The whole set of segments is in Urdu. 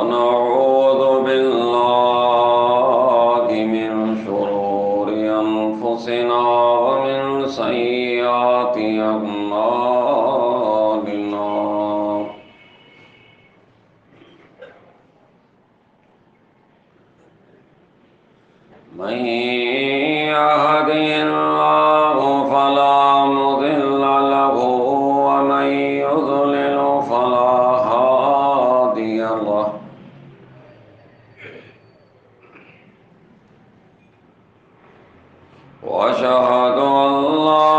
ونعوذ بالله من شرور أنفسنا ومن سيئات أعمالنا من يهده الله فلا مضل له ومن يضلل فلا هادي له وأشهد أن لا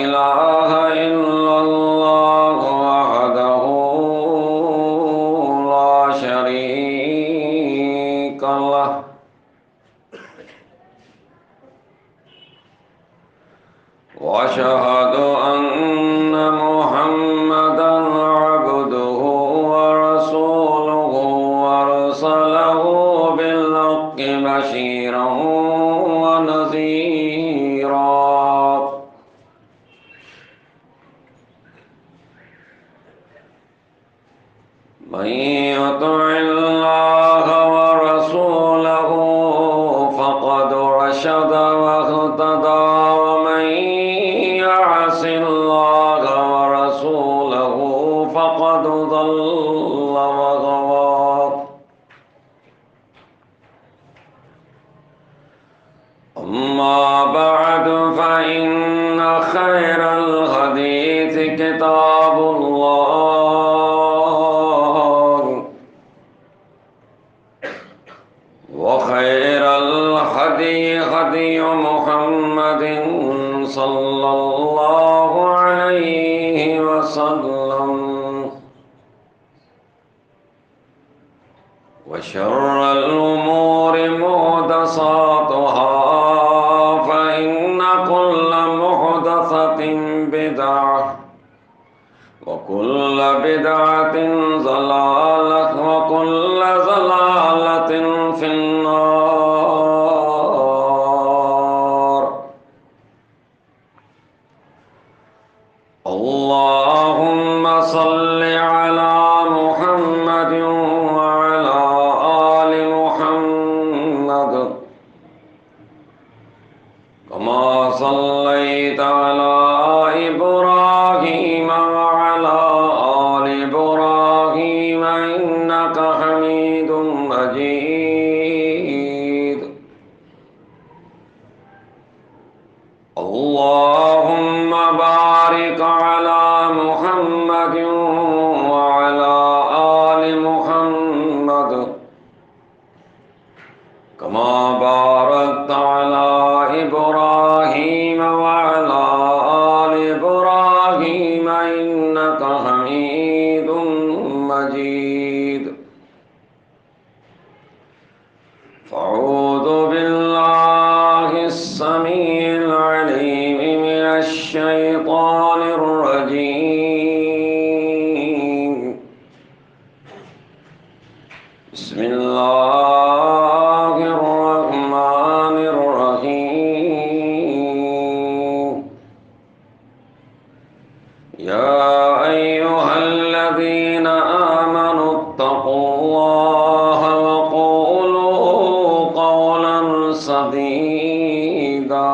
إله إلا الله وحده لا شريك له وأشهد أن محمدا عبده ورسوله أرسله بالحق بشيرا ونذيرا من يطع الله ورسوله فقد رشد واهتدى ومن يعص الله ورسوله فقد ضل وغوى أما بعد فإن خير الحديث كتاب الله وخير الهدي هدي محمد صلى الله عليه وسلم وشر الأمور محدثاتها فإن كل محدثة بدعة وكل بدعة ضلالة وكل ضلالة في النار اللهم صل على محمد وعلى آل محمد كما صليت على إبراهيم وعلى آل إبراهيم إنك حميد مجيد اللهم بارك على محمد وعلى آل محمد كما باركت على إبراهيم وعلى آل إبراهيم إنك حميد مجيد فأعوذ بالله السميع العليم من الشيطان الرجيم بسم الله الرحمن الرحيم يا أيها الذين آمنوا اتقوا الله وقولوا قولا سديدا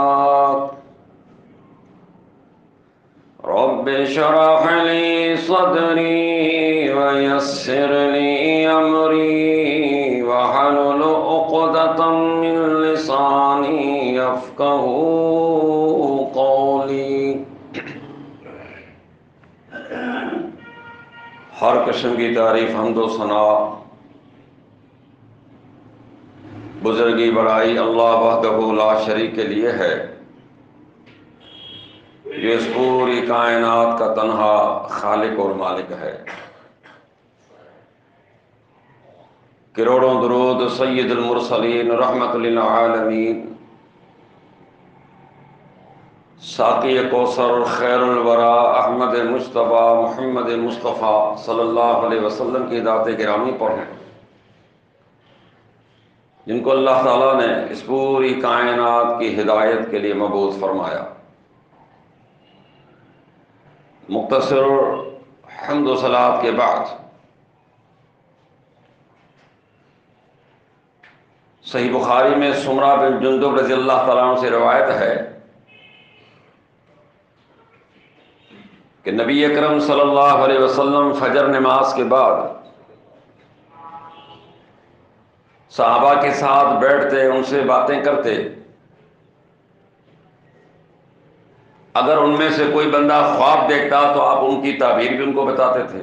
رب اشرح لي صدري ويسر لي أمري واحلل عقدة من لساني يفقهوا قولي ہر قسم کی تعریف حمد و ثنا بزرگی بڑائی اللہ وحدہ لا شریک کے لیے ہے جو اس پوری کائنات کا تنہا خالق اور مالک ہے۔ کروڑوں درود سید المرسلین رحمت للعالمین ساقی کوثر خیر الورا احمد مجتبیٰ محمد مصطفیٰ صلی اللہ علیہ وسلم کی ذات گرامی پر ہیں، جن کو اللہ تعالیٰ نے اس پوری کائنات کی ہدایت کے لیے مبعوث فرمایا۔ مختصر حمد و صلات کے بعد صحیح بخاری میں سمرہ بن جندب رضی اللہ تعالیٰ عنہ سے روایت ہے کہ نبی اکرم صلی اللہ علیہ وسلم فجر نماز کے بعد صحابہ کے ساتھ بیٹھتے، ان سے باتیں کرتے. اگر ان میں سے کوئی بندہ خواب دیکھتا تو آپ ان کی تعبیر بھی ان کو بتاتے تھے.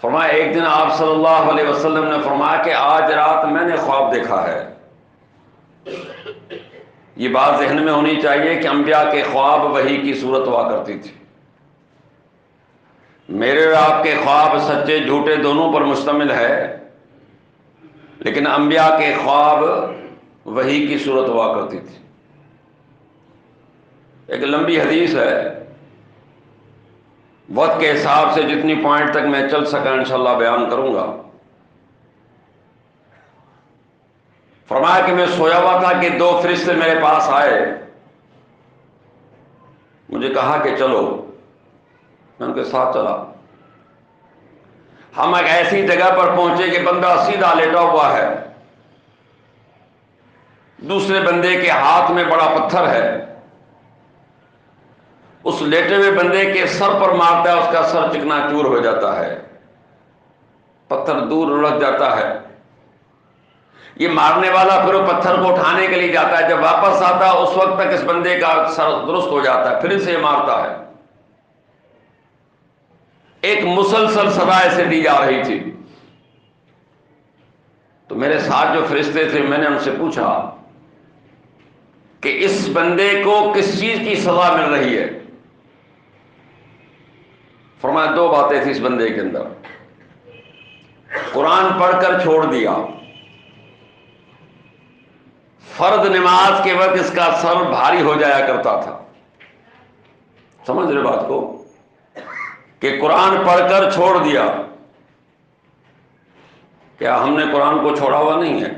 فرمایا ایک دن آپ صلی اللہ علیہ وسلم نے فرمایا کہ آج رات میں نے خواب دیکھا ہے. یہ بات ذہن میں ہونی چاہیے کہ انبیاء کے خواب وحی کی صورت ہوا کرتی تھی. میرے اور آپ کے خواب سچے جھوٹے دونوں پر مشتمل ہے، لیکن انبیاء کے خواب وحی کی صورت ہوا کرتی تھی. ایک لمبی حدیث ہے، وقت کے حساب سے جتنی پوائنٹ تک میں چل سکا انشاءاللہ بیان کروں گا. فرمایا کہ میں سویا ہوا تھا کہ دو فرشتے میرے پاس آئے، مجھے کہا کہ چلو. میں ان کے ساتھ چلا. ہم ایک ایسی جگہ پر پہنچے کہ بندہ سیدھا لیٹا ہوا ہے، دوسرے بندے کے ہاتھ میں بڑا پتھر ہے. اس لیٹے ہوئے بندے کے سر پر مارتا ہے، اس کا سر چکنا چور ہو جاتا ہے، پتھر دور اڑ جاتا ہے. یہ مارنے والا پھر وہ پتھر کو اٹھانے کے لیے جاتا ہے، جب واپس آتا ہے اس وقت تک اس بندے کا سر درست ہو جاتا ہے، پھر اسے مارتا ہے. ایک مسلسل صدا ایسے دی جا رہی تھی. تو میرے ساتھ جو فرشتے تھے میں نے ان سے پوچھا کہ اس بندے کو کس چیز کی سزا مل رہی ہے؟ فرمایا دو باتیں تھیں اس بندے کے اندر. قرآن پڑھ کر چھوڑ دیا، فرض نماز کے وقت اس کا سر بھاری ہو جایا کرتا تھا. سمجھ رہے بات کو؟ کہ قرآن پڑھ کر چھوڑ دیا. کیا ہم نے قرآن کو چھوڑا ہوا نہیں ہے؟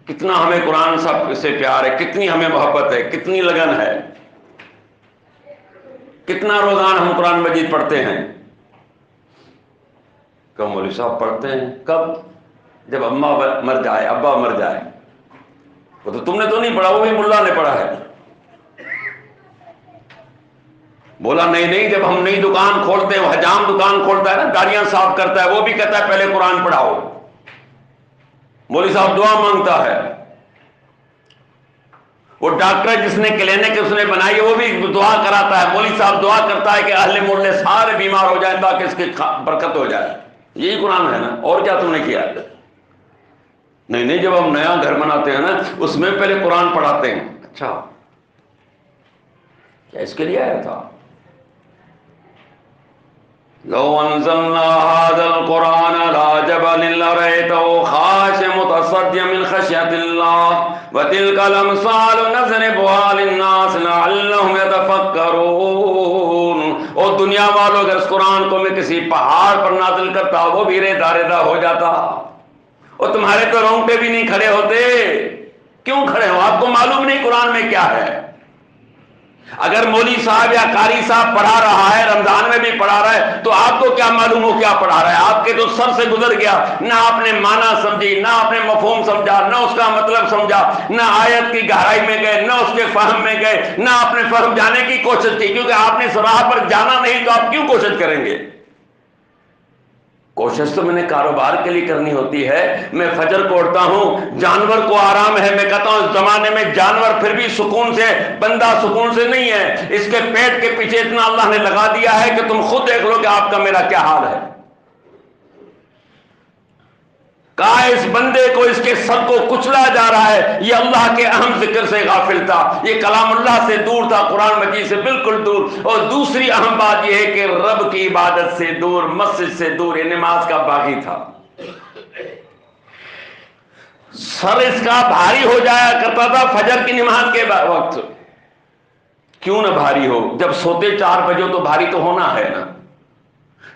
کتنا ہمیں قرآن سب سے پیار ہے، کتنی ہمیں محبت ہے، کتنی لگن ہے، کتنا روزانہ ہم قرآن مجید پڑھتے ہیں. کم مولوی صاحب پڑھتے ہیں کب؟ جب اماں مر جائے، ابا مر جائے. وہ تو تم نے تو نہیں پڑھا، وہ بھی ملا نے پڑھا ہے. بولا نہیں، جب ہم نئی دکان کھولتے ہیں، وہ حجام دکان کھولتا ہے نا، گاڑیاں صاف کرتا ہے، وہ بھی کہتا ہے پہلے قرآن پڑھاؤ. مولوی صاحب دعا مانگتا ہے. وہ ڈاکٹر جس نے کلینک اس نے بنائی ہے وہ بھی دعا کراتا ہے. مولوی صاحب دعا کرتا ہے کہ اہل محلے سارے بیمار ہو جائیں تاکہ اس کی برکت ہو جائے. یہی قرآن ہے نا، اور کیا تم نے کیا؟ نہیں، جب ہم نیا گھر بناتے ہیں نا اس میں پہلے قرآن پڑھاتے ہیں. اچھا، کیا اس کے لیے آیا تھا؟ لو انزلنا هذا القرآن على جبل لرأيته خاشعا متصدعا من خشية الله وتلك الأمثال نضربها للناس لعلهم يتفكرون. اور دنیا والوں اگر اس قرآن کو میں کسی پہاڑ پر نازل کرتا وہ بھی ریدا ریدا ہو جاتا. اور تمہارے تو رونگٹے بھی نہیں کھڑے ہوتے. کیوں کھڑے ہو؟ آپ کو معلوم نہیں قرآن میں کیا ہے. اگر مولوی صاحب یا قاری صاحب پڑھا رہا ہے، رمضان میں بھی پڑھا رہا ہے، تو آپ کو کیا معلوم ہو کیا پڑھا رہا ہے؟ آپ کے تو سر سے گزر گیا. نہ آپ نے معنی سمجھی، نہ آپ نے مفہوم سمجھا، نہ اس کا مطلب سمجھا، نہ آیت کی گہرائی میں گئے، نہ اس کے فہم میں گئے، نہ آپ نے فہم جانے کی کوشش کی. کیونکہ آپ نے راہ پر جانا نہیں تو آپ کیوں کوشش کریں گے؟ کوشش تو میں نے کاروبار کے لیے کرنی ہوتی ہے. میں فجر کو اٹھتا ہوں، جانور کو آرام ہے. میں کہتا ہوں اس زمانے میں جانور پھر بھی سکون سے، بندہ سکون سے نہیں ہے. اس کے پیٹ کے پیچھے اتنا اللہ نے لگا دیا ہے کہ تم خود دیکھ لو کہ آپ کا میرا کیا حال ہے. کہا اس بندے کو اس کے سر کو کچلا جا رہا ہے. یہ اللہ کے اہم ذکر سے غافل تھا، یہ کلام اللہ سے دور تھا، قرآن مجید سے بالکل دور. اور دوسری اہم بات یہ ہے کہ رب کی عبادت سے دور، مسجد سے دور، یہ نماز کا باغی تھا. سر اس کا بھاری ہو جایا کرتا تھا فجر کی نماز کے وقت. کیوں نہ بھاری ہو؟ جب سوتے 4 بجے تو بھاری تو ہونا ہے نا.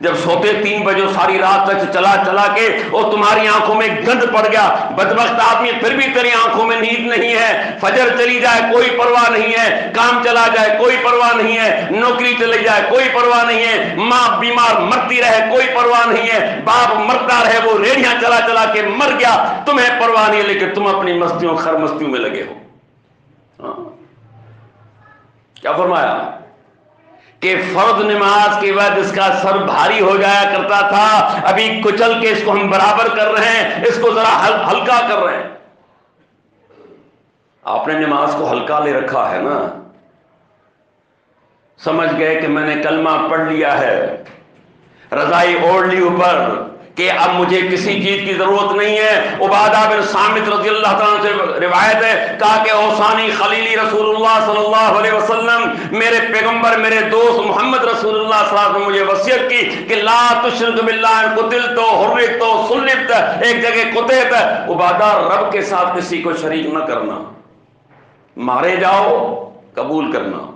جب سوتے 3 بجے ساری رات تک چلا چلا کے اور تمہاری آنکھوں میں گند پڑ گیا، بدبخت آدمی، پھر بھی تیری آنکھوں میں نیند نہیں ہے، فجر چلی جائے کوئی پرواہ نہیں ہے، کام چلا جائے کوئی پرواہ نہیں ہے، نوکری چلی جائے کوئی پرواہ نہیں ہے، ماں بیمار مرتی رہے کوئی پرواہ نہیں ہے، باپ مرتا رہے وہ ریڑیاں چلا چلا کے مر گیا، تمہیں پرواہ نہیں ہے، لیکن تم اپنی مستیوں خر مستیوں میں لگے ہو۔ کیا فرمایا کہ فرض نماز کے بعد اس کا سر بھاری ہو جایا کرتا تھا، ابھی کچل کے اس کو ہم برابر کر رہے ہیں، اس کو ذرا ہلکا کر رہے ہیں۔ آپ نے نماز کو ہلکا لے رکھا ہے نا، سمجھ گئے کہ میں نے کلمہ پڑھ لیا ہے، رضائی اوڑھ لی اوپر کہ اب مجھے کسی چیز کی ضرورت نہیں ہے۔ عبادہ بن صامت رضی اللہ تعالیٰ سے روایت ہے، کہا کہ اوصانی خلیلی رسول اللہ صلی اللہ علیہ وسلم، میرے پیغمبر میرے دوست محمد رسول اللہ صلی اللہ علیہ وسلم نے مجھے وصیت کی کہ لا تشرک باللہ، قتلت حرقت صلبت، ایک جگہ قتلت، عبادہ رب کے ساتھ کسی کو شریک نہ کرنا، مارے جاؤ قبول کرنا،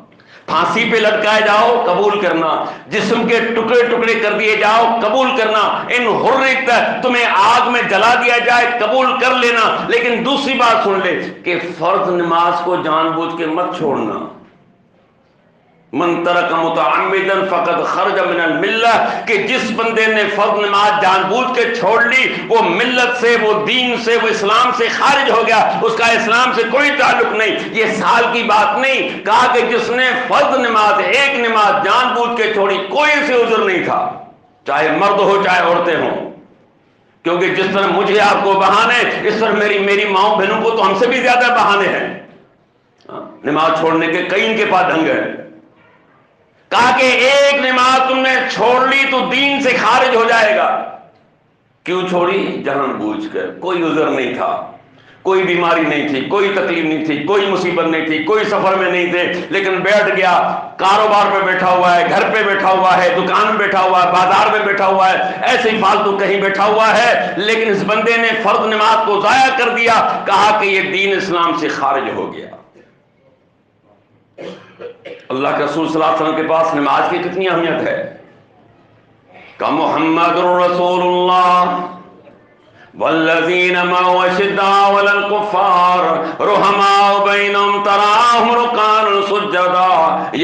پھانسی پہ لٹکائے جاؤ قبول کرنا، جسم کے ٹکڑے ٹکڑے کر دیے جاؤ قبول کرنا، ان حرقت تمہیں آگ میں جلا دیا جائے قبول کر لینا، لیکن دوسری بات سن لے کہ فرض نماز کو جان بوجھ کے مت چھوڑنا۔ من ترک متعمدا فقد خرج من الملہ، کہ جس بندے نے فرض نماز جان بوجھ کے چھوڑ لی وہ ملت سے، وہ دین سے، وہ اسلام سے خارج ہو گیا، اس کا اسلام سے کوئی تعلق نہیں۔ یہ سال کی بات نہیں، کہا کہ جس نے فرض نماز ایک نماز جان بوجھ کے چھوڑی، کوئی اسے عذر نہیں تھا، چاہے مرد ہو چاہے عورتیں ہوں، کیونکہ جس طرح مجھے آپ کو بہانے، اس طرح میری ماؤں بہنوں کو تو ہم سے بھی زیادہ بہانے ہیں نماز چھوڑنے کے، کئی ان کے پاس ڈھنگ ہے۔ کہا کہ ایک نماز تم نے چھوڑ لی تو دین سے خارج ہو جائے گا۔ کیوں چھوڑی؟ جان بوجھ کر، کوئی عذر نہیں تھا، کوئی بیماری نہیں تھی، کوئی تکلیف نہیں تھی، کوئی مصیبت نہیں تھی، کوئی سفر میں نہیں تھے، لیکن بیٹھ گیا، کاروبار پہ بیٹھا ہوا ہے، گھر پہ بیٹھا ہوا ہے، دکان میں بیٹھا ہوا ہے، بازار میں بیٹھا ہوا ہے، ایسے ہی فالتو کہیں بیٹھا ہوا ہے، لیکن اس بندے نے فرض نماز کو ضائع کر دیا، کہا کہ یہ دین اسلام سے خارج ہو گیا۔ اللہ کے رسول صلی اللہ علیہ وسلم کے پاس نماز کی کتنی اہمیت ہے کہ محمد رسول اللہ والذین معه اشداء علی الکفار رحماء بینہم تراہم رکعا سجدا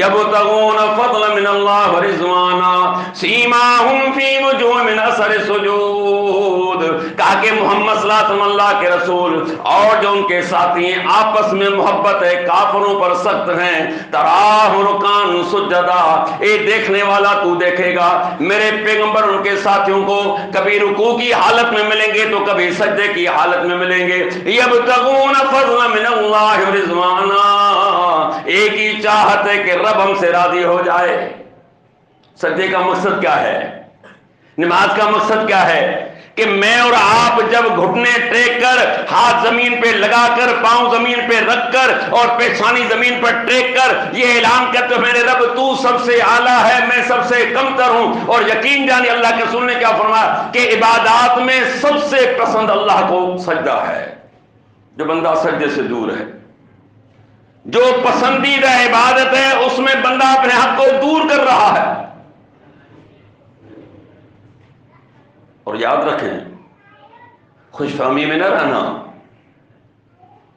یبتغون فضلا من اللہ ورضوانا سیماہم فی وجوہہم من اثر السجود۔ کہا کہ محمد صلی اللہ علیہ وسلم اللہ کے رسول اور جو ان کے ساتھی ہیں آپس میں محبت ہے، کافروں پر سخت ہیں، تراہم رکعا سجدا، اے دیکھنے والا تو دیکھے گا میرے پیغمبر ان کے ساتھیوں کو کبھی رکوع کی حالت میں ملیں گے تو کبھی سجدے کی حالت میں ملیں گے، یبتغون فضلا من اللہ ورضوانا، ایک ہی چاہت ہے کہ رب ہم سے راضی ہو جائے۔ سجدے کا مقصد کیا ہے؟ نماز کا مقصد کیا ہے؟ کہ میں اور آپ جب گھٹنے ٹیک کر، ہاتھ زمین پہ لگا کر، پاؤں زمین پہ رکھ کر اور پیشانی زمین پر ٹیک کر یہ اعلان کرتے میرے رب تو سب سے اعلیٰ ہے، میں سب سے کم تر ہوں، اور یقین جانے اللہ کے رسول نے کیا فرمایا کہ عبادات میں سب سے پسند اللہ کو سجدہ ہے۔ جو بندہ سجدے سے دور ہے، جو پسندیدہ عبادت ہے اس میں بندہ اپنے حق کو دور کر رہا ہے۔ اور یاد رکھیں، خوش فہمی میں نہ رہنا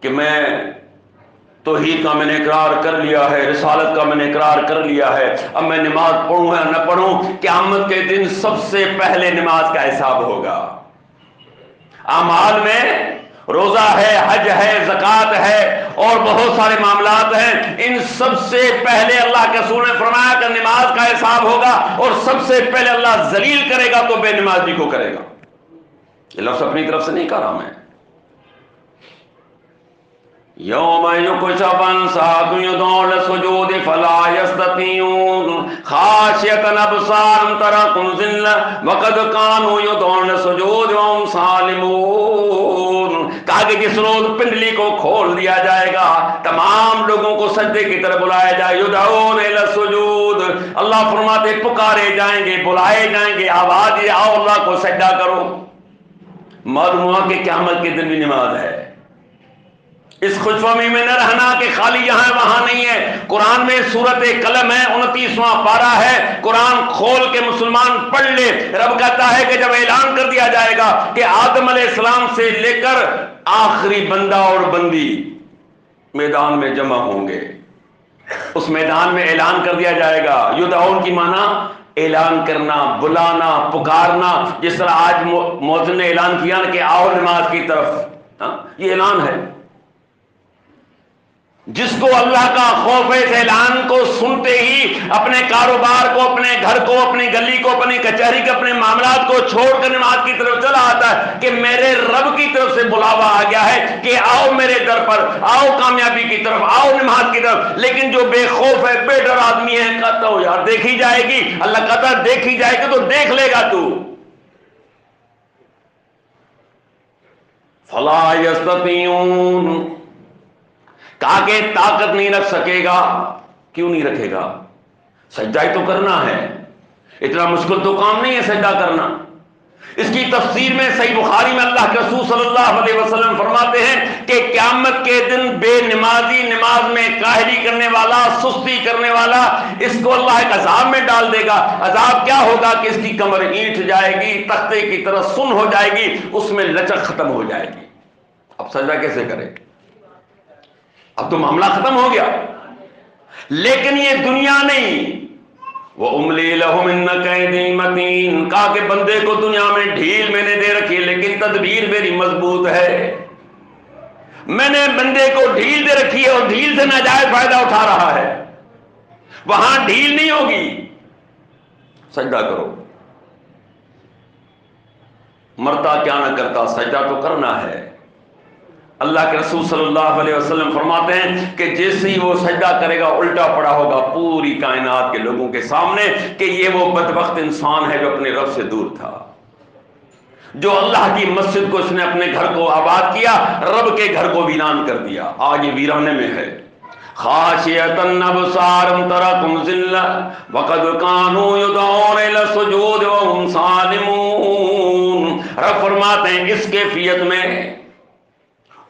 کہ میں توحید کا میں نے اقرار کر لیا ہے، رسالت کا میں نے اقرار کر لیا ہے، اب میں نماز پڑھوں یا نہ پڑھوں، قیامت کے دن سب سے پہلے نماز کا حساب ہوگا۔ اعمال میں روزہ ہے، حج ہے، زکوٰۃ ہے اور بہت سارے معاملات ہیں، ان سب سے پہلے اللہ کے رسول نے فرمایا کہ نماز کا حساب ہوگا، اور سب سے پہلے اللہ ذلیل کرے گا تو بے نمازی کو کرے گا۔ یہ لفظ اپنی طرف سے نہیں کہہ رہا میں۔ یوم یکشف عن ساق یدعون للسجود فلا یستطیعون خاشعۃ ابصارهم ترہقهم ذلہ وقد كانوا یدعون للسجود وهم سالمون۔ کہا کہ جس روز پنڈلی کو کھول دیا جائے گا، تمام لوگوں کو سجدے کی طرف بلایا جائے، یدعون الی السجود، اللہ فرماتے پکارے جائیں گے، بلائے جائیں گے، آواز یہ آؤ اللہ کو سجدہ کرو۔ معلوم ہوا کہ قیامت کے دن بھی نماز ہے، اس خوش فہمی میں نہ رہنا کہ خالی یہاں وہاں نہیں ہے. قرآن میں سورت قلم ہے، 29واں پارہ ہے، قرآن کھول کے مسلمان پڑھ لے. رب کہتا ہے کہ جب اعلان کر دیا جائے گا کہ آدم علیہ السلام سے لے کر آخری بندہ اور بندی میدان میں جمع ہوں گے، اس میدان میں اعلان کر دیا جائے گا. یدعون کی معنی اعلان کرنا، بلانا، پکارنا. جس طرح آج مؤذن نے اعلان کیا نا کہ آؤ نماز کی طرف، یہ اعلان ہے. جس کو اللہ کا خوف ہے اس اعلان کو سنتے ہی اپنے کاروبار کو، اپنے گھر کو، اپنی گلی کو، اپنی کچہری کو، اپنے معاملات کو چھوڑ کر نماز کی طرف چلا آتا ہے کہ میرے رب کی طرف سے بلاوا آ گیا ہے کہ آؤ میرے در پر، آؤ کامیابی کی طرف، آؤ نماز کی طرف. لیکن جو بے خوف ہے، بے ڈر آدمی ہے، کہتا ہوں یار دیکھی جائے گی. اللہ کہتا ہے دیکھی جائے گی تو دیکھ لے گا تو. فلا یستطیعون، کہا کہ طاقت نہیں رکھ سکے گا. کیوں نہیں رکھے گا؟ سجدہ ہی تو کرنا ہے، اتنا مشکل تو کام نہیں ہے سجدہ کرنا. اس کی تفسیر میں صحیح بخاری میں اللہ کے رسول صلی اللہ علیہ وسلم فرماتے ہیں کہ قیامت کے دن بے نمازی، نماز میں کاہلی کرنے والا، سستی کرنے والا، اس کو اللہ ایک عذاب میں ڈال دے گا. عذاب کیا ہوگا کہ اس کی کمر اینٹ جائے گی، تختے کی طرح سن ہو جائے گی، اس میں لچک ختم ہو جائے گی. اب سجدہ کیسے کرے؟ اب تو معاملہ ختم ہو گیا. لیکن یہ دنیا نہیں. وَأُمْلِي لَهُمْ إِنَّ كَيْدِي مَتِينٌ، کہا کہ بندے کو دنیا میں ڈھیل میں نے دے رکھی، لیکن تدبیر میری مضبوط ہے. میں نے بندے کو ڈھیل دے رکھی ہے اور ڈھیل سے ناجائز فائدہ اٹھا رہا ہے. وہاں ڈھیل نہیں ہوگی. سجدہ کرو. مرتا کیا نہ کرتا، سجدہ تو کرنا ہے. اللہ کے رسول صلی اللہ علیہ وسلم فرماتے ہیں کہ جیسے ہی وہ سجدہ کرے گا الٹا پڑا ہوگا پوری کائنات کے لوگوں کے سامنے کہ یہ وہ بدبخت انسان ہے جو اپنے رب سے دور تھا، جو اللہ کی مسجد کو اس نے اپنے گھر کو آباد کیا، رب کے گھر کو ویران کر دیا. آج یہ ویرانے میں ہے. خاشعۃ ابصارهم تراکم ذلہ وقد كانوا يدعون الى السجود وهم سالمون. رب فرماتے ہیں اس کیفیت میں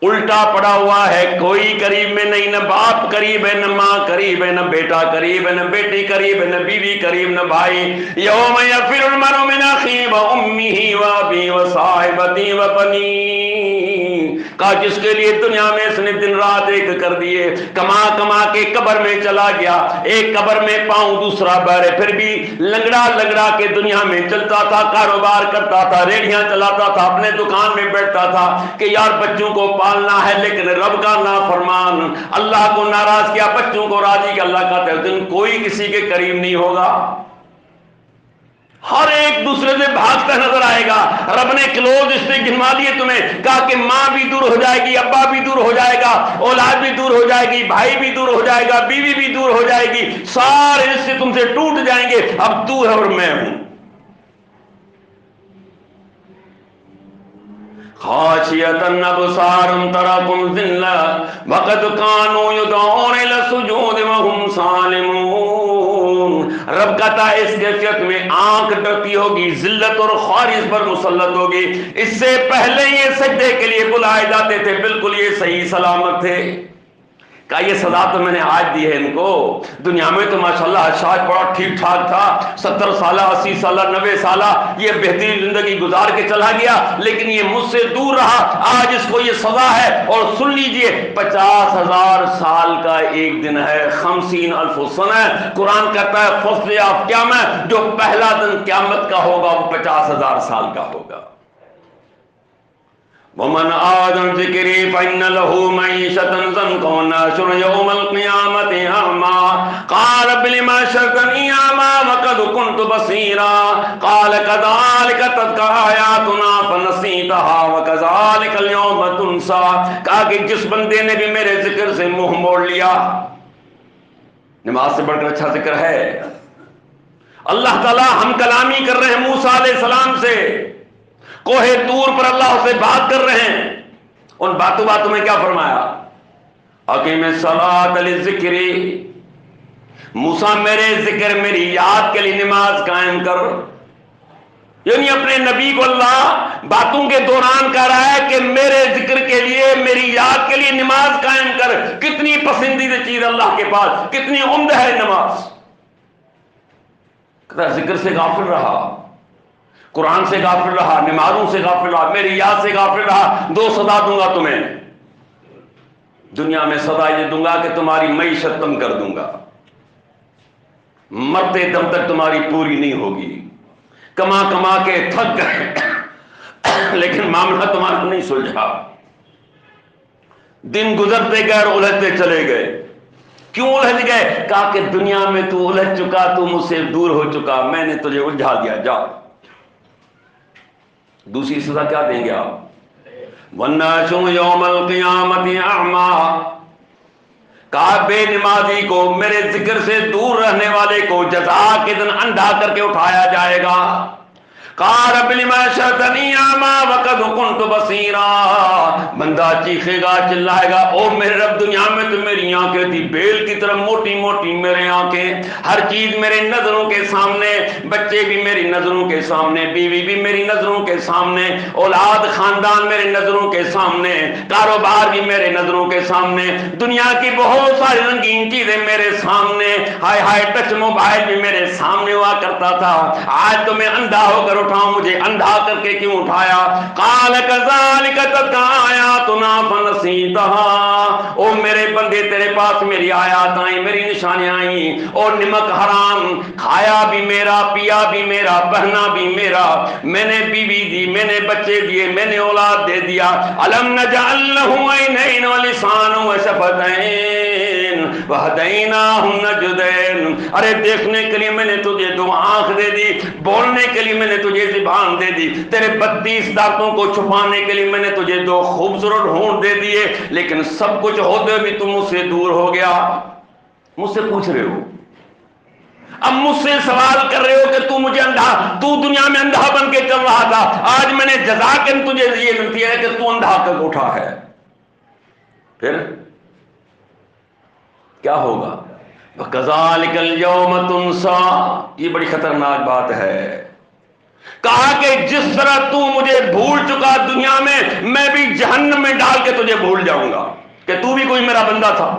الٹا پڑا ہوا ہے، کوئی قریب میں نہیں، نہ باپ قریب ہے، نہ ماں قریب ہے، نہ بیٹا قریب ہے، نہ بیٹی قریب ہے، نہ بیوی قریب، نہ بھائی. یوم یفر المرء من اخیہ وامہ وابیہ وصاحبتہ وبنیہ، کہا جس کے لیے دنیا میں اس نے دن رات ایک کر دیے، کما کما کے قبر میں چلا گیا، ایک قبر میں پاؤں دوسرا بہرے، پھر بھی لنگڑا لنگڑا کے دنیا میں چلتا تھا، کاروبار کرتا تھا، ریڑیاں چلاتا تھا، اپنے دکان میں بیٹھتا تھا کہ یار بچوں کو پالنا ہے، لیکن رب کا نافرمان، اللہ کو ناراض کیا، بچوں کو راضی کیا. اللہ کا دن کوئی کسی کے قریب نہیں ہوگا، ہر ایک دوسرے سے بھاگتا نظر آئے گا. رب نے کلوز اس سے گنوا دیے تمہیں، کہا کہ ماں بھی دور ہو جائے گی، ابا بھی دور ہو جائے گا، اولاد بھی دور ہو جائے گی، بھائی بھی دور ہو جائے گا، بیوی بھی دور ہو جائے گی، سارے رشتے تم سے ٹوٹ جائیں گے. اب تو ہے اور میں ہوں. خاشعۃ ابصارهم تراکم ذلہ وقد كانوا يدعون الى السجود وهم سالمون. رب کہتا ہے اس کیفیت میں آنکھ ڈرتی ہوگی، ذلت اور خواری اس پر مسلط ہوگی. اس سے پہلے یہ سجدے کے لیے بلائے جاتے تھے، بالکل یہ صحیح سلامت تھے. کہا یہ سزا تو میں نے آج دی ہے ان کو. دنیا میں تو ماشاءاللہ شاید بڑا ٹھیک ٹھاک تھا، 70 سالہ 80 سالہ 90 سالہ یہ بہترین زندگی گزار کے چلا گیا، لیکن یہ مجھ سے دور رہا. آج اس کو یہ سزا ہے. اور سن لیجئے 50,000 سال کا ایک دن ہے، 50,000 سنہ. قرآن کہتا ہے فصل آف قیامت، جو پہلا دن قیامت کا ہوگا وہ 50,000 سال کا ہوگا. ومن أعرض عن ذكري فإن له معيشة ضنكا ونحشره يوم القيامة أعمى قال رب لم حشرتني أعمى وقد كنت بصيرا قال كذلك أتتك آياتنا فنسيتها وكذلك اليوم تنسى. کہا کہ جس بندے نے بھی میرے ذکر سے منہ موڑ لیا، نماز سے بڑھ کر اچھا ذکر ہے. اللہ تعالیٰ ہم کلامی کر رہے ہیں موسیٰ علیہ السلام سے، کوہ طور پر اللہ سے بات کر رہے ہیں. ان باتوں میں کیا فرمایا؟ اقیم الصلاۃ للذکر، موسیٰ میرے ذکر میری یاد کے لیے نماز قائم کر. یعنی اپنے نبی کو اللہ باتوں کے دوران کہہ رہا ہے کہ میرے ذکر کے لیے، میری یاد کے لیے نماز قائم کر۔ کتنی پسندیدہ چیز اللہ کے پاس، کتنی عمدہ ہے نماز۔ ذکر سے غافل رہا، قرآن سے غافل رہا، نمازوں سے غافل رہا، میری یاد سے غافل رہا، دو سزا دوں گا تمہیں۔ دنیا میں سزا یہ دوں گا کہ تمہاری معیشت تنگ کر دوں گا، مرتے دم تک تمہاری پوری نہیں ہوگی، کما کما کے تھک گئے لیکن معاملہ تمہارا نہیں سلجھا، دن گزرتے گئے اور الجھتے چلے گئے۔ کیوں الجھ گئے؟ کہا کہ دنیا میں تو الجھ چکا، تو مجھ سے دور ہو چکا، میں نے تجھے الجھا دیا، جا۔ دوسری سزا کیا دیں گے آپ؟ وَالنَّاسُ يَوْمَ الْقِيَامَةِ أَعْمَى، کہا بے نمازی کو، میرے ذکر سے دور رہنے والے کو جزا کے دن اندھا کر کے اٹھایا جائے گا۔ قال رب لما حشرتنی اعمی وقد كنت بصیرا، بندہ چیخے گا، چلائے گا، او میرے رب دنیا میں تو میری آنکھیں تھی بیل کی طرح موٹی موٹی، میرے آنکھیں، ہر چیز میرے نظروں کے سامنے، بچے بھی میری نظروں کے سامنے، بیوی بھی میری نظروں کے سامنے، اولاد خاندان میرے نظروں کے سامنے، کاروبار بھی میرے نظروں کے سامنے، دنیا کی بہت ساری رنگین چیزیں میرے سامنے، ہائے ہائے ٹچ موبائل بھی میرے سامنے ہوا کرتا تھا، آج تو میں اندھا ہو کر اٹھاؤں، مجھے اندھا کر کے کیوں اٹھایا؟ قال كذلك اتتك آیاتنا فنسیتها، او میرے بندے تیرے پاس میری آیات آئیں، میری نشانیاں آئیں، اور نمک حرام، کھایا بھی میرا، پیا بھی میرا، پہنا بھی میرا، میں نے بیوی دی، میں نے بچے دیے، میں نے اولاد دے دیا۔ الم نجعل له عینین ولسانا وشفتین وہدیناہ النجدین، ارے دیکھنے کے لیے میں نے تجھے دو آنکھ دے دی، بولنے کے لیے میں نے تجھے زبان دے دی، تیرے 32 دانتوں کو چھپانے کے لیے میں نے تجھے 2 خوبصورت ہونٹ دے دیے، لیکن سب کچھ ہوتے بھی تم مجھ سے دور ہو گیا۔ مجھ سے پوچھ رہے ہو، اب مجھ سے سوال کر رہے ہو کہ تو مجھے اندھا، تو دنیا میں اندھا بن کے چل رہا تھا، آج میں نے جزا کے تجھے یہ ملتی ہے کہ تو اندھا کر اٹھا ہے، پھر کیا ہوگا؟ وَكَذَلِكَ الْيَوْمَ تُنْسَى، یہ بڑی خطرناک بات ہے۔ کہا کہ جس طرح تو مجھے بھول چکا دنیا میں بھی جہنم میں ڈال کے تجھے بھول جاؤں گا کہ تو بھی کوئی میرا بندہ تھا۔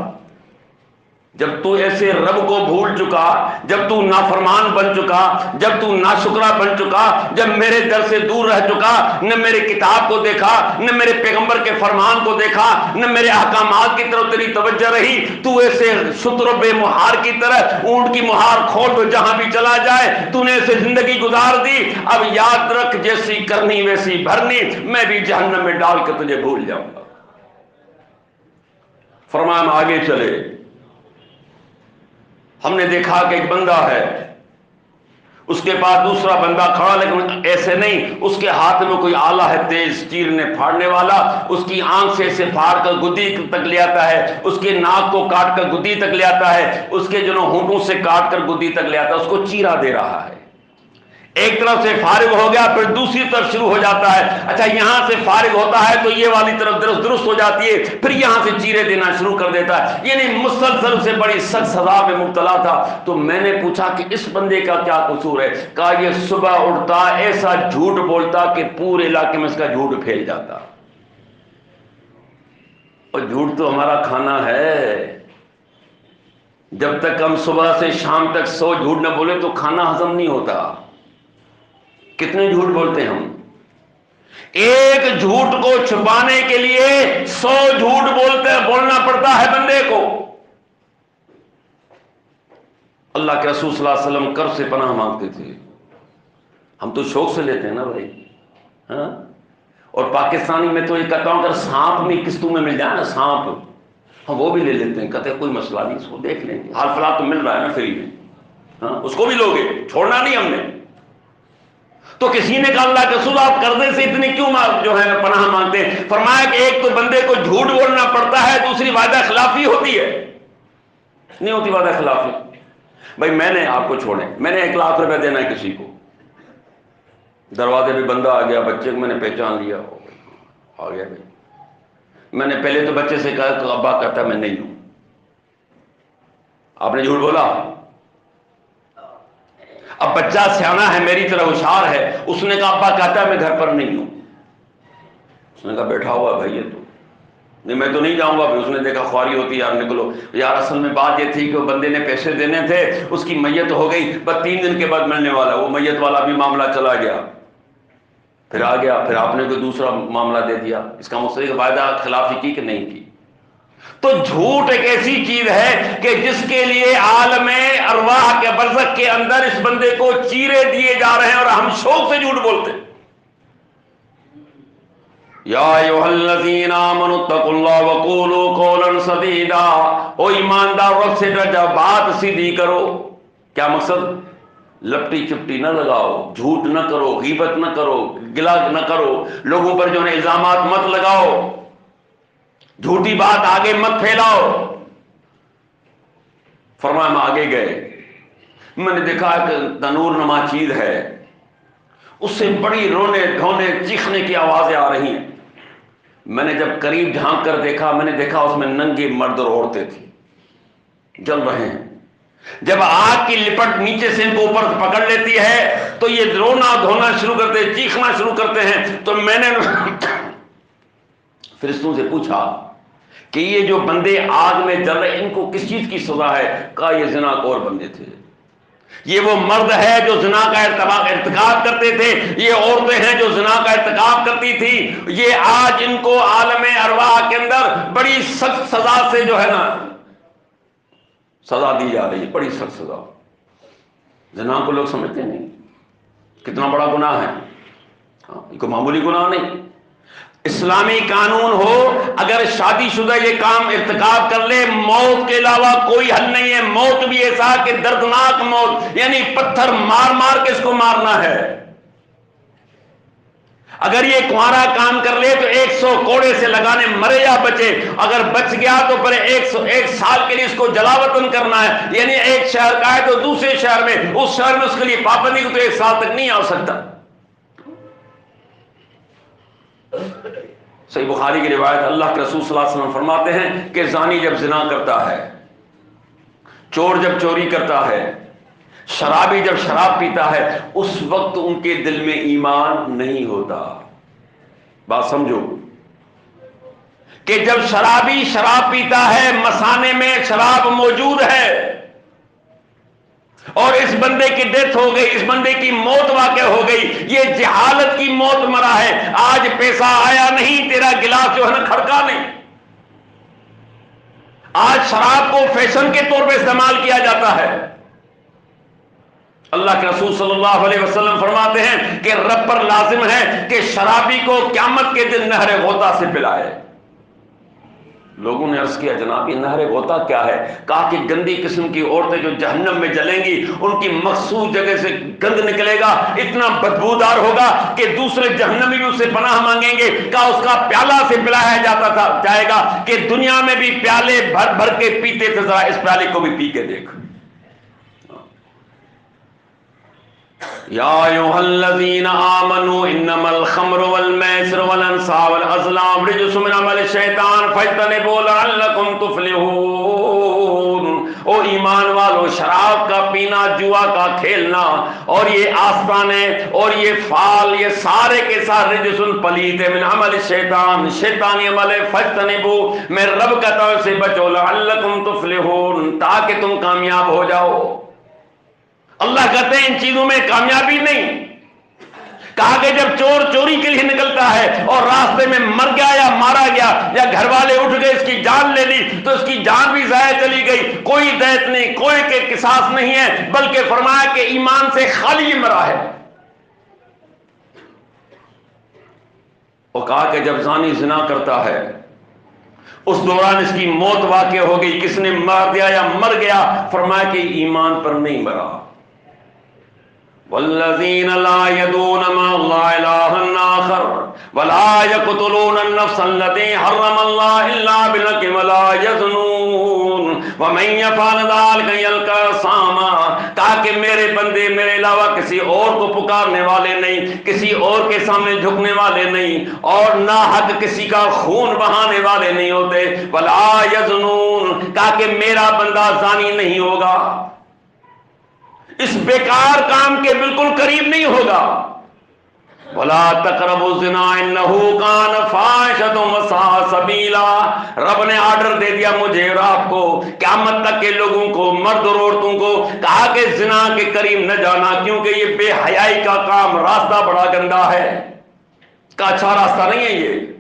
جب تو ایسے رب کو بھول چکا، جب تو نافرمان بن چکا، جب تو ناشکرا بن چکا، جب میرے در سے دور رہ چکا، نہ میرے کتاب کو دیکھا، نہ میرے پیغمبر کے فرمان کو دیکھا، نہ میرے احکامات کی طرف تیری توجہ رہی، تو ایسے شتر بے مہار کی طرح اونٹ کی مہار کھول تو جہاں بھی چلا جائے، تو نے ایسے زندگی گزار دی، اب یاد رکھ جیسی کرنی ویسی بھرنی، میں بھی جہنم میں ڈال کے تجھے بھول جاؤں گا۔ فرمایا ہم آگے چلے، ہم نے دیکھا کہ ایک بندہ ہے، اس کے پاس دوسرا بندہ کھڑا، لیکن ایسے نہیں، اس کے ہاتھ میں کوئی آلہ ہے تیز چیرنے پھاڑنے والا، اس کی آنکھ سے اسے پھاڑ کر گدی تک لے آتا ہے، اس کے ناک کو کاٹ کر گدی تک لے آتا ہے، اس کے ہونٹوں سے کاٹ کر گدی تک لے آتا ہے، اس کو چیرا دے رہا ہے۔ ایک طرف سے فارغ ہو گیا، پھر دوسری طرف شروع ہو جاتا ہے، اچھا یہاں سے فارغ ہوتا ہے تو یہ والی طرف درست ہو جاتی ہے، پھر یہاں سے چیرے دینا شروع کر دیتا ہے، یعنی مسلسل سے بڑی سخت سزا میں مبتلا تھا۔ تو میں نے پوچھا کہ اس بندے کا کیا قصور ہے؟ کہا یہ صبح اٹھتا ایسا جھوٹ بولتا کہ پورے علاقے میں اس کا جھوٹ پھیل جاتا، اور جھوٹ تو ہمارا کھانا ہے، جب تک ہم صبح سے شام تک 100 جھوٹ نہ بولے تو کھانا ہضم نہیں ہوتا۔ کتنے جھوٹ بولتے ہیں ہم؟ ایک جھوٹ کو چھپانے کے لیے 100 جھوٹ بولنا پڑتا ہے بندے کو۔ اللہ کے رسول صلی اللہ علیہ وسلم قرض سے پناہ مانگتے تھے، ہم تو شوق سے لیتے ہیں نا بھائی، ہاں؟ اور پاکستانی میں تو یہ کہتا ہوں اگر سانپ میں قسطوں میں مل جائے نا سانپ، ہم وہ بھی لے لیتے ہیں، کہتے ہیں کوئی مسئلہ نہیں، اس کو دیکھ لیں گے، حال فی الحال تو مل رہا ہے نا فری میں، ہاں اس کو بھی لوگے، چھوڑنا نہیں ہم نے۔ تو کسی نے کہا اللہ کے رسول آپ قرضے سے اتنی کیوں جو ہے پناہ مانگتے ہیں؟ فرمایا کہ ایک تو بندے کو جھوٹ بولنا پڑتا ہے، دوسری وعدہ خلافی ہوتی ہے، نہیں ہوتی وعدہ خلافی۔ بھائی میں نے آپ کو چھوڑے، میں نے 1 لاکھ روپے دینا ہے کسی کو، دروازے پہ بندہ آ گیا، بچے کو میں نے پہچان لیا، آ گیا بھائی، میں نے پہلے تو بچے سے کہا تو ابا کہتا میں نہیں ہوں، آپ نے جھوٹ بولا۔ اب بچہ سیانا ہے، میری طرح ہوشیار ہے، اس نے کہا ابا کہتا ہے میں گھر پر نہیں ہوں. اس نے کہا بیٹھا ہوا بھائی ہے تو نہیں، میں تو نہیں جاؤں گا. اس نے دیکھا خواری ہوتی ہے، یار نکلو. یار اصل میں بات یہ تھی کہ وہ بندے نے پیسے دینے تھے، اس کی میت ہو گئی، بس 3 دن کے بعد ملنے والا. وہ میت والا بھی معاملہ چلا گیا، پھر آ گیا، پھر آپ نے کوئی دوسرا معاملہ دے دیا. اس کا مستقل وعدہ خلافی کی کہ نہیں کی؟ تو جھوٹ ایک ایسی چیز ہے کہ جس کے لیے عالم ارواح کے برزخ کے اندر اس بندے کو چیرے دیے جا رہے ہیں اور ہم شوق سے جھوٹ بولتے ہیں. یا ایھا الذین آمنوا اتقوا اللہ وقولوا قولا سدیدا. او ایماندار، رب سے ڈر جاؤ، بات سیدھی کرو. کیا مقصد؟ لپٹی چپٹی نہ لگاؤ، جھوٹ نہ کرو، غیبت نہ کرو، گلا نہ کرو، لوگوں پر جو ہے الزامات مت لگاؤ، جھوٹی بات آگے مت پھیلاؤ. فرمایا میں آگے گئے، میں نے دیکھا کہ تنور نما چیز ہے، اس سے بڑی رونے دھونے چیخنے کی آوازیں آ رہی ہیں. میں نے جب قریب جھانک کر دیکھا، میں نے دیکھا اس میں ننگے مرد اور عورتیں تھیں، جل رہے ہیں. جب آگ کی لپٹ نیچے سے ان کو اوپر پکڑ لیتی ہے تو یہ رونا دھونا شروع کرتے ہیں، چیخنا شروع کرتے ہیں. تو میں نے فرشتوں سے پوچھا کہ یہ جو بندے آگ میں جل رہے ان کو کس چیز کی سزا ہے؟ کہا یہ زناخور بندے تھے. یہ وہ مرد ہے جو زنا کا ارتکاب کرتے تھے، یہ عورتیں ہیں جو زنا کا ارتکاب کرتی تھی. یہ آج ان کو عالم ارواح کے اندر بڑی سخت سزا سے جو ہے نا سزا دی جا رہی ہے، بڑی سخت سزا. زنا کو لوگ سمجھتے نہیں کتنا بڑا گناہ ہے. یہ کوئی معمولی گناہ نہیں. اسلامی قانون ہو، اگر شادی شدہ یہ کام ارتکاب کر لے، موت کے علاوہ کوئی حل نہیں ہے. موت بھی ایسا کہ دردناک موت، یعنی پتھر مار مار کے اس کو مارنا ہے. اگر یہ کنوارا کام کر لے تو 100 کوڑے سے لگانے، مرے یا بچے. اگر بچ گیا تو پھر 1 سال کے لیے اس کو جلاوطن کرنا ہے. یعنی ایک شہر کا ہے تو دوسرے شہر میں، اس شہر میں اس کے لیے پابندی کو تو 1 سال تک نہیں آ سکتا. صحیح بخاری کی روایت، اللہ کے رسول صلی اللہ علیہ وسلم فرماتے ہیں کہ زانی جب زنا کرتا ہے، چور جب چوری کرتا ہے، شرابی جب شراب پیتا ہے، اس وقت ان کے دل میں ایمان نہیں ہوتا. بات سمجھو کہ جب شرابی شراب پیتا ہے، مثانے میں شراب موجود ہے اور اس بندے کی ڈیتھ ہو گئی، اس بندے کی موت واقع ہو گئی، یہ جہالت کی موت مرا ہے. آج پیسہ آیا نہیں، تیرا گلاس جو ہے نا کھڑکا نہیں. آج شراب کو فیشن کے طور پہ استعمال کیا جاتا ہے. اللہ کے رسول صلی اللہ علیہ وسلم فرماتے ہیں کہ رب پر لازم ہے کہ شرابی کو قیامت کے دن نہر غوطہ سے پلائے. لوگوں نے عرض کیا جناب یہ نہر غوطہ کیا ہے؟ کہا کہ گندی قسم کی عورتیں جو جہنم میں جلیں گی، ان کی مخصوص جگہ سے گند نکلے گا، اتنا بدبودار ہوگا کہ دوسرے جہنمی بھی اسے پناہ مانگیں گے. کہا اس کا پیالہ سے پلایا جائے گا کہ دنیا میں بھی پیالے بھر بھر کے پیتے تھے، ذرا اس پیالے کو بھی پی کے دیکھ. یا ایھا الذین آمنوا انما الخمر والمیسر والانصاب والازلام رجس من عمل الشیطان فاجتنبوہ لعلکم تفلحون. او ایمان والو، شراب کا پینا، جوا کا کھیلنا اور یہ آستانے اور یہ فال، یہ سارے کے سارے رجس پلید من عمل الشیطان، شیطانی عمل ہے. فاجتنبوہ، میں رب کا طور سے بچو، لعلکم تفلحون، تاکہ تم کامیاب ہو جاؤ. اللہ کہتے ہیں ان چیزوں میں کامیابی نہیں. کہا کہ جب چور چوری کے لیے نکلتا ہے اور راستے میں مر گیا یا مارا گیا یا گھر والے اٹھ گئے اس کی جان لے لی تو اس کی جان بھی ضائع چلی گئی، کوئی دیت نہیں، کوئی کے قصاص نہیں ہے، بلکہ فرمایا کہ ایمان سے خالی مرا ہے. اور کہا کہ جب زانی زنا کرتا ہے اس دوران اس کی موت واقع ہو گئی، کس نے مار دیا یا مر گیا، فرمایا کہ ایمان پر نہیں مرا. والذین لا يدعون مع الله إلها آخر ولا يقتلون النفس التي حرم الله إلا بالحق ولا يزنون ومن يفعل ذلك يلقى أثاما. تاکہ میرے بندے میرے علاوہ کسی اور کو پکارنے والے نہیں، کسی اور کے سامنے جھکنے والے نہیں، اور نہ حق کسی کا خون بہانے والے نہیں ہوتے. ولا يزنون، تاکہ میرا بندہ زانی نہیں ہوگا. اس بیکار کام کے بالکل قریب نہیں ہوگا۔ وَلَا تَقْرَبُوا الزِّنَا إِنَّهُ كَانَ فَاحِشَةً وَسَاءَ سَبِيلًا۔ رب نے آرڈر دے دیا مجھے اور آپ کو، قیامت تک کے لوگوں کو، مرد اور عورتوں کو کہا کہ زنا کے قریب نہ جانا، کیونکہ یہ بے حیائی کا کام راستہ بڑا گندا ہے، کا اچھا راستہ نہیں ہے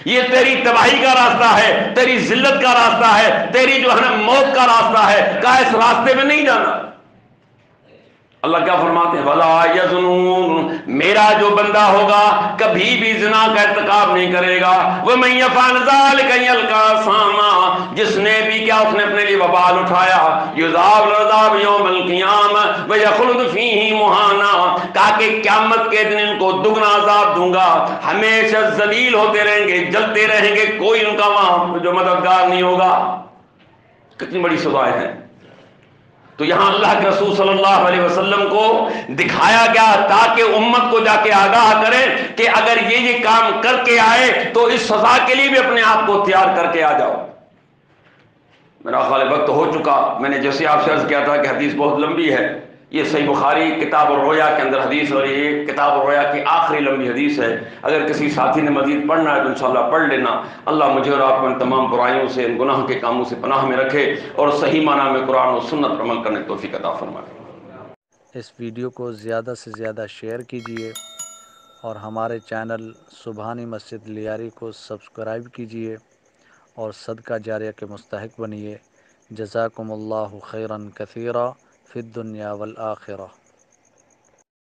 یہ تیری تباہی کا راستہ ہے، تیری ذلت کا راستہ ہے، تیری جو ہے نا موت کا راستہ ہے، کہا اس راستے میں نہیں جانا۔ اللہ کیا فرماتے ہیں؟ وَلَا يَزْنُونَ، میرا جو بندہ ہوگا کبھی بھی زنا کا ارتکاب نہیں کرے گا۔ وَمَن يَفْعَلْ ذَلِكَ يَلْقَىٰ أَثَامًا، جس نے بھی کیا اس نے اپنے لیے وبال اٹھایا، يُذَابُ الْعَذَابُ يَوْمَ الْقِيَامَةِ وَيَخْلُدْ فِيهِ مُهَانًا، کہا کہ قیامت کے دن ان کو دگنا عذاب دوں گا، ہمیشہ ذلیل ہوتے رہیں گے، جلتے رہیں گے، کوئی ان کا وہاں جو مددگار نہیں ہوگا۔ کتنی بڑی سزائیں ہیں۔ تو یہاں اللہ کے رسول صلی اللہ علیہ وسلم کو دکھایا گیا تاکہ امت کو جا کے آگاہ کرے کہ اگر یہ کام کر کے آئے تو اس سزا کے لیے بھی اپنے آپ کو تیار کر کے آ جاؤ۔ میرا خیال وقت ہو چکا، میں نے جیسے آپ سے عرض کیا تھا کہ حدیث بہت لمبی ہے، یہ صحیح بخاری کتاب الرؤیا کے اندر حدیث، اور یہ کتاب الرؤیا کی آخری لمبی حدیث ہے۔ اگر کسی ساتھی نے مزید پڑھنا ہے تو انشاءاللہ پڑھ لینا۔ اللہ مجھے اور آپ کو ان تمام برائیوں سے، ان گناہ کے کاموں سے پناہ میں رکھے اور صحیح معنی میں قرآن و سنت پر عمل کرنے کی توفیق عطا فرمائے۔ اس ویڈیو کو زیادہ سے زیادہ شیئر کیجیے اور ہمارے چینل سبحانی مسجد لیاری کو سبسکرائب کیجیے اور صدقہ جاریہ کے مستحق بنیے۔ جزاکم اللہ خیرا کثیرا فی الدنیا والآخرہ۔